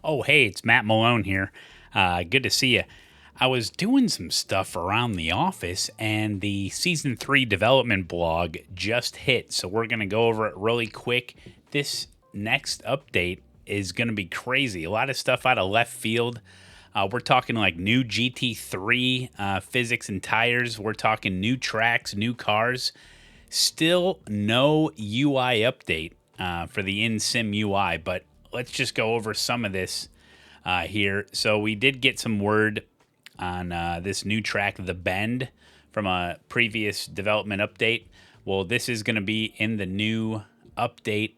Oh, hey, it's Matt Malone here. Good to see you. I was doing some stuff around the office, and the Season 3 development blog just hit, so we're going to go over it really quick. This next update is going to be crazy. A lot of stuff out of left field. We're talking like new GT3 physics and tires. We're talking new tracks, new cars. Still no UI update for the in-sim UI, but let's just go over some of this here. So we did get some word on this new track, The Bend, from a previous development update. Well, this is going to be in the new update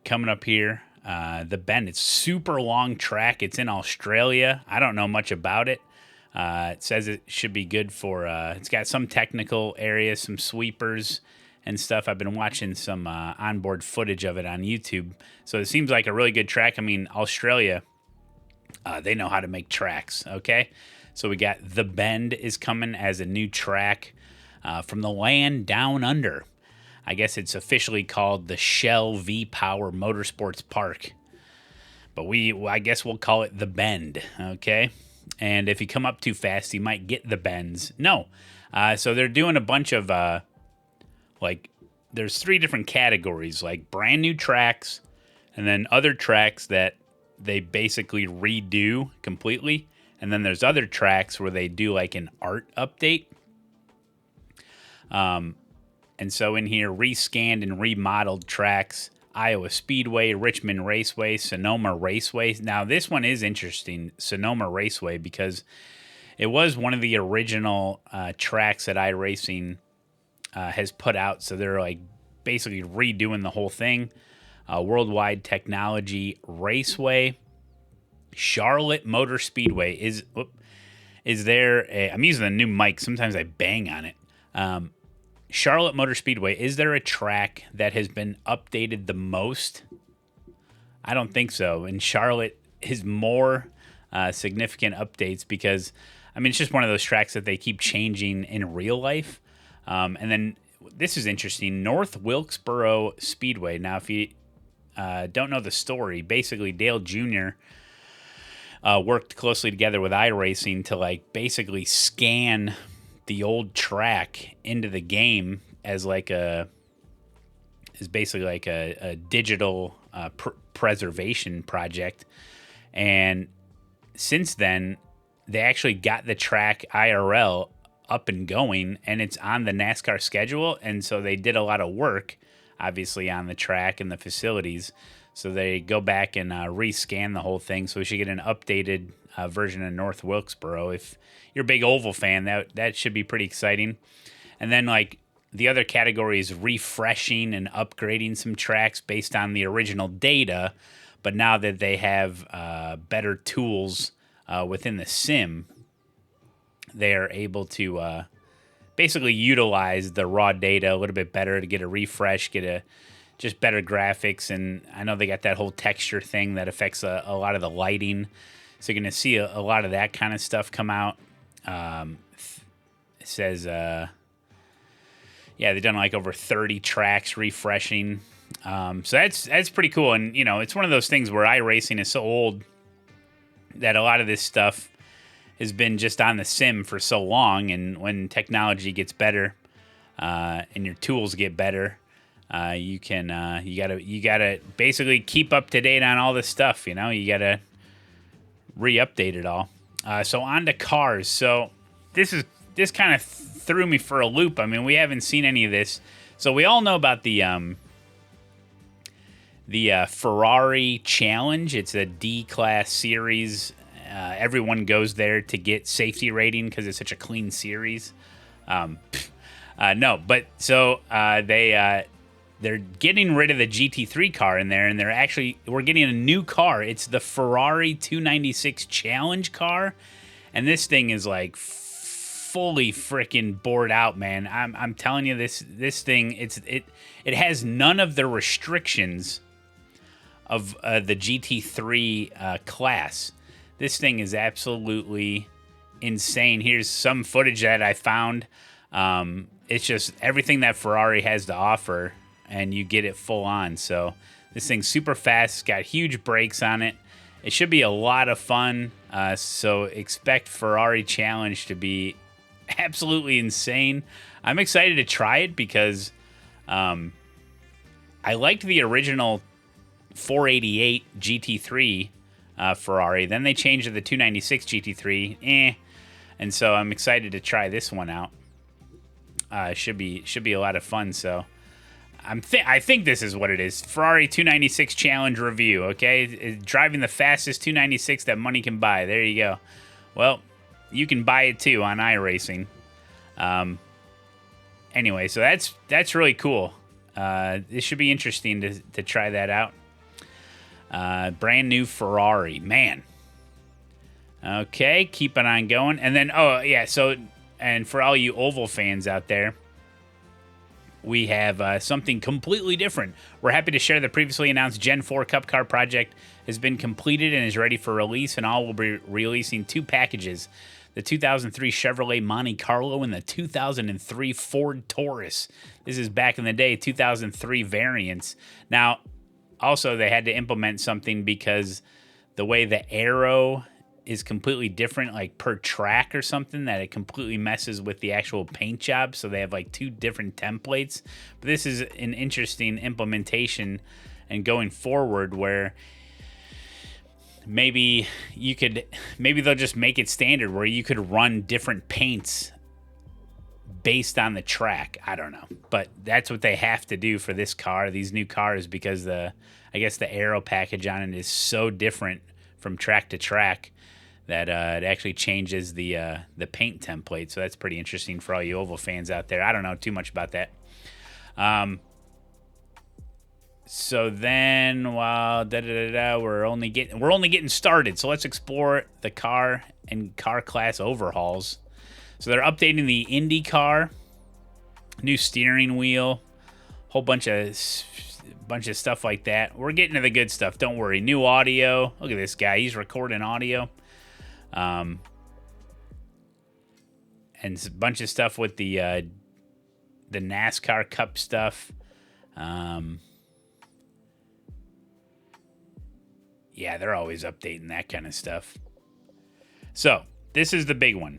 coming up here. The Bend, it's super long track. It's in Australia. I don't know much about it. It says it should be good for, it's got some technical areas, some sweepers and stuff. I've been watching some onboard footage of it on YouTube. So it seems like a really good track. I mean, Australia, they know how to make tracks, okay? So we got The Bend is coming as a new track from the land down under. I guess it's officially called the Shell V-Power Motorsports Park. But I guess we'll call it The Bend, okay? And if you come up too fast, you might get the bends. No. So they're doing a bunch of, there's 3 different categories, like brand new tracks, and then other tracks that they basically redo completely. And then there's other tracks where they do like an art update. And so in here, rescanned and remodeled tracks, Iowa Speedway, Richmond Raceway, Sonoma Raceway. Now, this one is interesting, Sonoma Raceway, because it was one of the original tracks that iRacing has put out. So they're like basically redoing the whole thing. Worldwide Technology Raceway. Charlotte Motor Speedway is there I'm using a new mic. Sometimes I bang on it. Charlotte Motor Speedway, is there a track that has been updated the most? I don't think so. And Charlotte is more significant updates because, I mean, it's just one of those tracks that they keep changing in real life. And then this is interesting, North Wilkesboro Speedway. Now, if you don't know the story, basically Dale Jr. Worked closely together with iRacing to like basically scan the old track into the game as like basically like a digital preservation project. And since then, they actually got the track IRL up and going, and it's on the NASCAR schedule. And so they did a lot of work, obviously, on the track and the facilities. So they go back and rescan the whole thing. So we should get an updated version of North Wilkesboro. If you're a big oval fan, that should be pretty exciting. And then like the other category is refreshing and upgrading some tracks based on the original data. But now that they have better tools within the sim, they are able to basically utilize the raw data a little bit better to get a refresh, just better graphics. And I know they got that whole texture thing that affects a lot of the lighting. So you're going to see a lot of that kind of stuff come out. It says, they've done like over 30 tracks refreshing. So that's pretty cool. And, you know, it's one of those things where iRacing is so old that a lot of this stuff has been just on the sim for so long. And when technology gets better and your tools get better, you gotta basically keep up to date on all this stuff. You know, you gotta re-update it all. So on to cars. So this kind of threw me for a loop. I mean, we haven't seen any of this. So we all know about the Ferrari Challenge. It's a D-Class series. Everyone goes there to get safety rating because it's such a clean series. They're getting rid of the GT3 car in there, and we're getting a new car. It's the Ferrari 296 Challenge car, and this thing is like fully freaking bored out, man. I'm telling you, this thing, it has none of the restrictions of the GT3 class. This thing is absolutely insane. Here's some footage that I found. It's just everything that Ferrari has to offer, and you get it full on. So this thing's super fast. It's got huge brakes on it. It should be a lot of fun. So expect Ferrari Challenge to be absolutely insane. I'm excited to try it because I liked the original 488 GT3 Ferrari. Then they changed to the 296 GT3. And so I'm excited to try this one out. Should be a lot of fun. So I think this is what it is. Ferrari 296 Challenge review. Okay, driving the fastest 296 that money can buy. There you go. Well, you can buy it too on iRacing. Anyway, so that's really cool. This should be interesting to try that out. Brand new Ferrari, man. Okay, keeping on going. And then, oh, yeah, so, and for all you oval fans out there, we have something completely different. We're happy to share the previously announced Gen 4 Cup Car project has been completed and is ready for release, and all will be releasing 2 packages, the 2003 Chevrolet Monte Carlo and the 2003 Ford Taurus. This is back in the day, 2003 variants. Now, also, they had to implement something because the way the aero is completely different, like per track or something, that it completely messes with the actual paint job. So they have like 2 different templates. But this is an interesting implementation and going forward where maybe they'll just make it standard where you could run different paints based on the track. I don't know, but that's what they have to do for this car, these new cars, because I guess the aero package on it is so different from track to track that it actually changes the paint template. So that's pretty interesting for all you oval fans out there. I don't know too much about that. So then, while we're only getting started. So let's explore the car and car class overhauls. So they're updating the Indy car, new steering wheel, whole bunch of stuff like that. We're getting to the good stuff. Don't worry. New audio. Look at this guy. He's recording audio. And a bunch of stuff with the NASCAR Cup stuff. Yeah, they're always updating that kind of stuff. So this is the big one.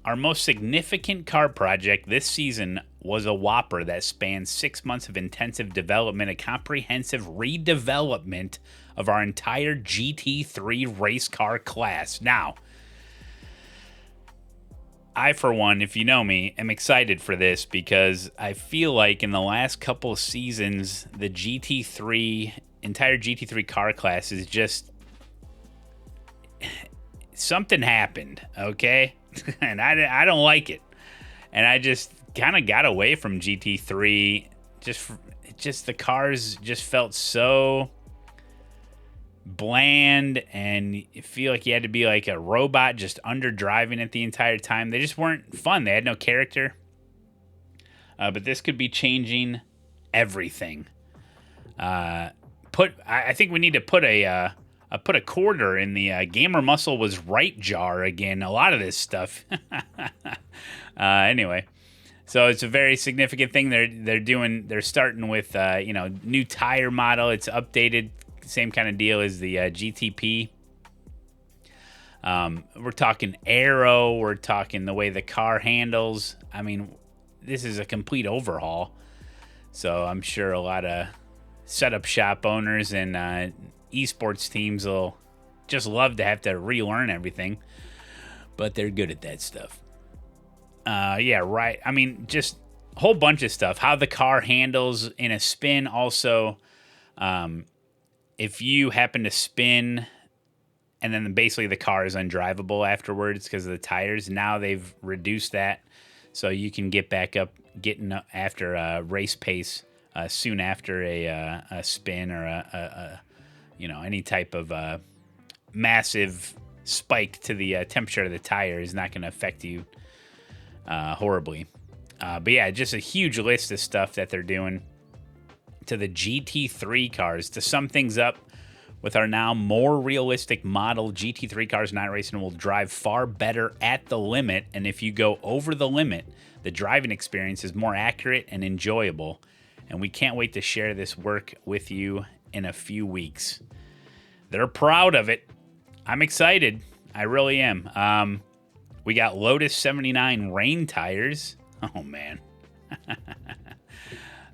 Our most significant car project this season was a whopper that spanned 6 months of intensive development, a comprehensive redevelopment of our entire GT3 race car class. Now, I, for one, if you know me, am excited for this because I feel like in the last couple of seasons, the entire GT3 car class is just... something happened, okay? And I don't like it. And I just kind of got away from GT3. Just the cars just felt so bland, and you feel like you had to be like a robot just under driving it the entire time. They just weren't fun. They had no character. But this could be changing everything. I think we need to put a quarter in the gamer muscle was right jar again. A lot of this stuff. Anyway, so it's a very significant thing they're doing. They're starting with new tire model. It's updated, same kind of deal as the GTP. We're talking aero. We're talking the way the car handles. I mean, this is a complete overhaul. So I'm sure a lot of setup shop owners and esports teams will just love to have to relearn everything, but they're good at that stuff. Yeah, right. I mean, just a whole bunch of stuff. How the car handles in a spin. Also, if you happen to spin and then basically the car is undrivable afterwards because of the tires, now they've reduced that so you can get back up, getting after a race pace soon after a spin or any type of massive spike to the temperature of the tire is not going to affect you horribly. But yeah, just a huge list of stuff that they're doing to the GT3 cars. To sum things up, with our now more realistic model, GT3 cars in iRacing will drive far better at the limit, and if you go over the limit, the driving experience is more accurate and enjoyable, and we can't wait to share this work with you in a few weeks. They're proud of it. I'm excited. I really am. We got Lotus 79 rain tires. Oh, man.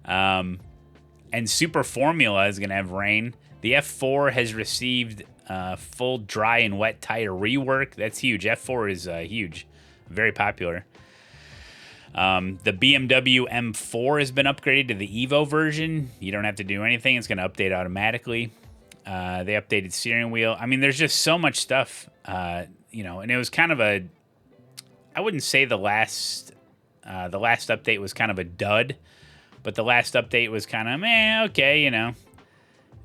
And Super Formula is going to have rain. The F4 has received full dry and wet tire rework. That's huge. F4 is huge. Very popular. The BMW M4 has been upgraded to the Evo version. You don't have to do anything. It's going to update automatically. They updated steering wheel. I mean, there's just so much stuff, and it was kind of I wouldn't say the last update was kind of a dud, but the last update was kind of, okay,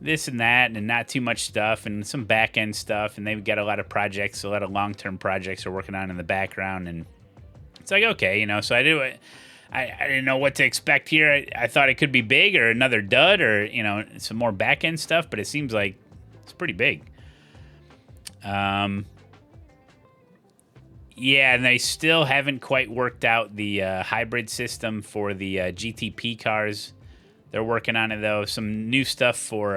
this and that, and not too much stuff, and some back-end stuff, and they've got a lot of projects, a lot of long-term projects are working on in the background, and it's like, okay, so I didn't know what to expect here. I thought it could be big or another dud or, some more back-end stuff, but it seems like it's pretty big. Yeah, and they still haven't quite worked out the hybrid system for the GTP cars. They're working on it, though. Some new stuff for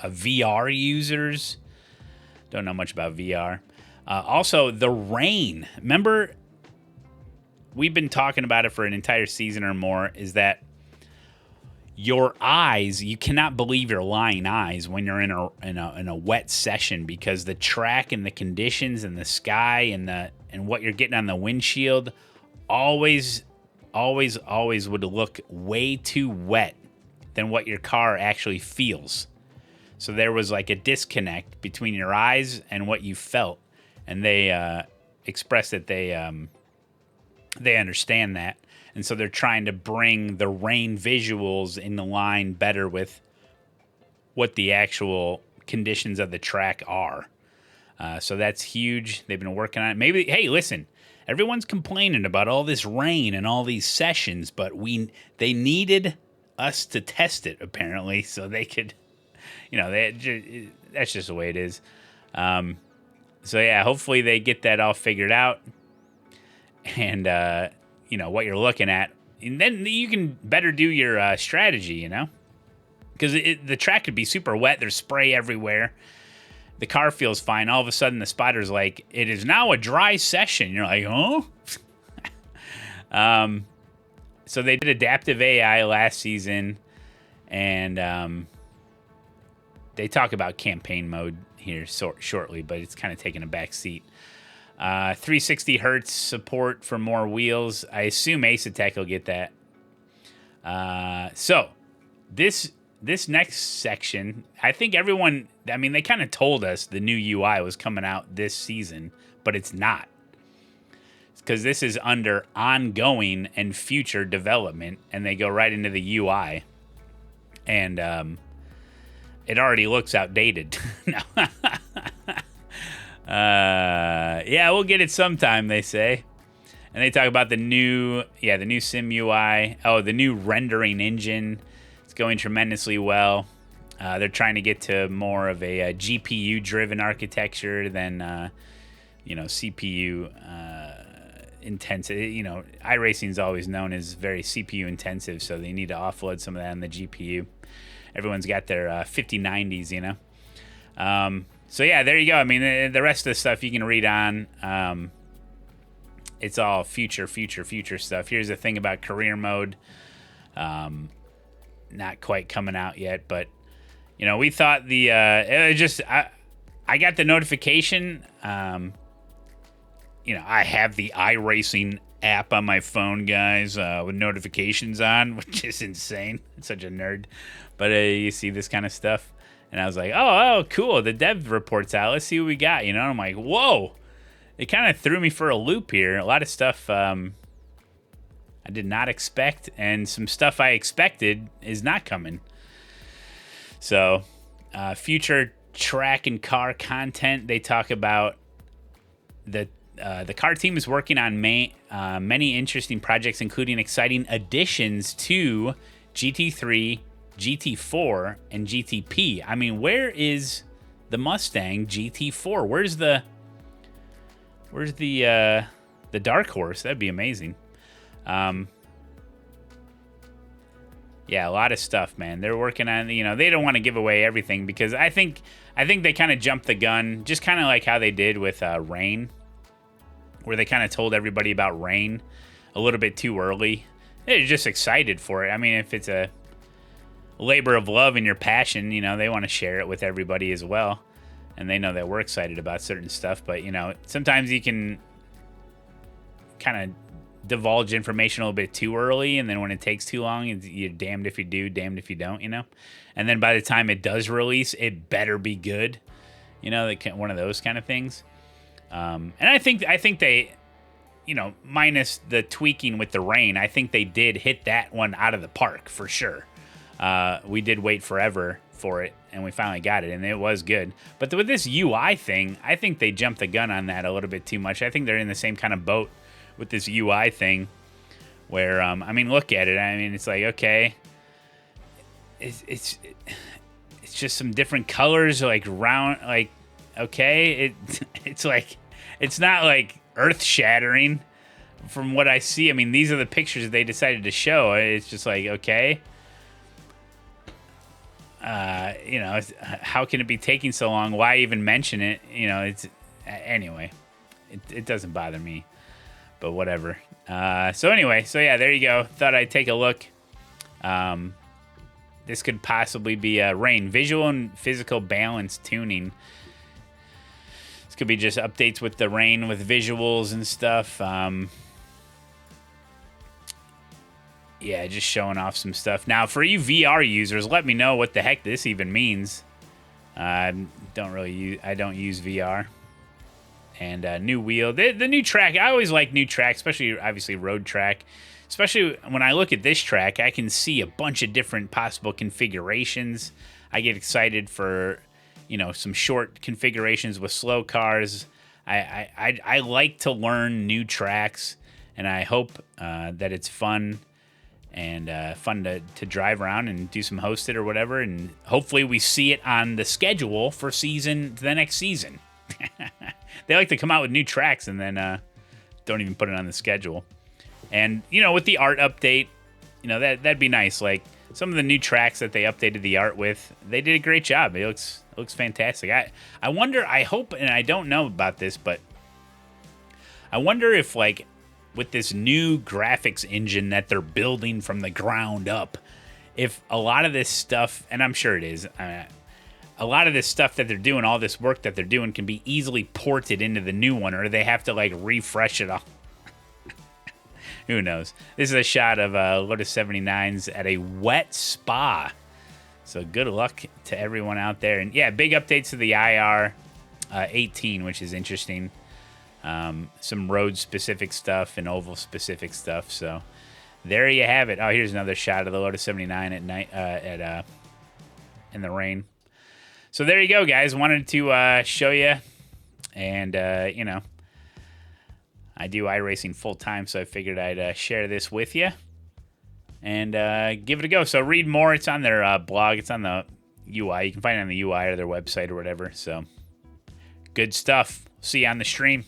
VR users. Don't know much about VR. Also, the rain. Remember, we've been talking about it for an entire season or more, is that your eyes, you cannot believe your lying eyes when you're in a wet session, because the track and the conditions and the sky and what you're getting on the windshield always would look way too wet than what your car actually feels. So there was like a disconnect between your eyes and what you felt, and they expressed that they understand that. And so they're trying to bring the rain visuals in the line better with what the actual conditions of the track are. So that's huge. They've been working on it. Maybe, hey, listen, everyone's complaining about all this rain and all these sessions, but they needed us to test it, apparently, so they could, that's just the way it is. So, yeah, hopefully they get that all figured out. And, what you're looking at, and then you can better do your strategy, because the track could be super wet. There's spray everywhere. The car feels fine. All of a sudden, the spotter's like, it is now a dry session. You're like, huh? So they did adaptive AI last season, and they talk about campaign mode here shortly, but it's kind of taking a back seat. 360 hertz support for more wheels. I assume ASETEK will get that. So this next section, I think everyone, they kind of told us the new UI was coming out this season, but it's not. Because this is under ongoing and future development, and they go right into the UI. And it already looks outdated. No. Yeah, we'll get it sometime, they say. And they talk about the new Sim UI. Oh, the new rendering engine. It's going tremendously well. They're trying to get to more of a GPU-driven architecture than, CPU intensive. iRacing is always known as very CPU intensive, so they need to offload some of that on the GPU. Everyone's got their 5090s, So, yeah, there you go. The rest of the stuff you can read on. It's all future stuff. Here's the thing about career mode. Not quite coming out yet, but, we thought I got the notification. I have the iRacing app on my phone, guys, with notifications on, which is insane. I'm such a nerd. But you see this kind of stuff. And I was like, oh, cool. The dev report's out. Let's see what we got. And I'm like, whoa. It kind of threw me for a loop here. A lot of stuff I did not expect. And some stuff I expected is not coming. So, future track and car content. They talk about the car team is working on many interesting projects, including exciting additions to GT3, GT4, and GTP. Where is the Mustang GT4? Where's the dark horse? That'd be amazing. Yeah, a lot of stuff, man. They're working on, they don't want to give away everything because I think they kind of jumped the gun, just kind of like how they did with Rain, where they kind of told everybody about Rain a little bit too early. They're just excited for it. I mean, if it's a labor of love and your passion, they want to share it with everybody as well. And they know that we're excited about certain stuff. But, sometimes you can kind of divulge information a little bit too early, and then when it takes too long, you're damned if you do, damned if you don't, and then by the time it does release, it better be good, one of those kind of things. And I think they, minus the tweaking with the Rain, I think they did hit that one out of the park for sure. We did wait forever for it, and we finally got it, and it was good. But with this UI thing, I think they jumped the gun on that a little bit too much. I think they're in the same kind of boat with this UI thing, where look at it. It's like, okay, it's just some different colors, like round, like, okay, it's like, it's not like earth shattering from what I see. These are the pictures that they decided to show. It's just like, okay, how can it be taking so long? Why even mention it? Anyway, it doesn't bother me. But whatever. So yeah, there you go. Thought I'd take a look. This could possibly be Rain. Visual and physical balance tuning. This could be just updates with the Rain with visuals and stuff. Yeah, just showing off some stuff. Now, for you VR users, let me know what the heck this even means. I don't use VR. And new wheel. The new track, I always like new tracks, especially, obviously, road track. Especially when I look at this track, I can see a bunch of different possible configurations. I get excited for, some short configurations with slow cars. I like to learn new tracks, and I hope that it's fun and fun to drive around and do some hosted or whatever. And hopefully we see it on the schedule for the next season. They like to come out with new tracks and then don't even put it on the schedule. And, with the art update, that'd be nice. Like, some of the new tracks that they updated the art with, they did a great job. It looks fantastic. I wonder, I hope, and I don't know about this, but I wonder if, like, with this new graphics engine that they're building from the ground up, if a lot of this stuff, and I'm sure it is, a lot of this stuff that they're doing, all this work that they're doing, can be easily ported into the new one, or they have to, like, refresh it all. Who knows? This is a shot of Lotus 79s at a wet spa. So good luck to everyone out there. And, yeah, big updates to the IR 18, which is interesting. Some road-specific stuff and oval-specific stuff. So there you have it. Oh, here's another shot of the Lotus 79 at night in the rain. So there you go, guys. Wanted to show you, and I do iRacing full time, so I figured I'd share this with you and give it a go. So read more. It's on their blog. It's on the UI. You can find it on the UI or their website or whatever. So good stuff. See you on the stream.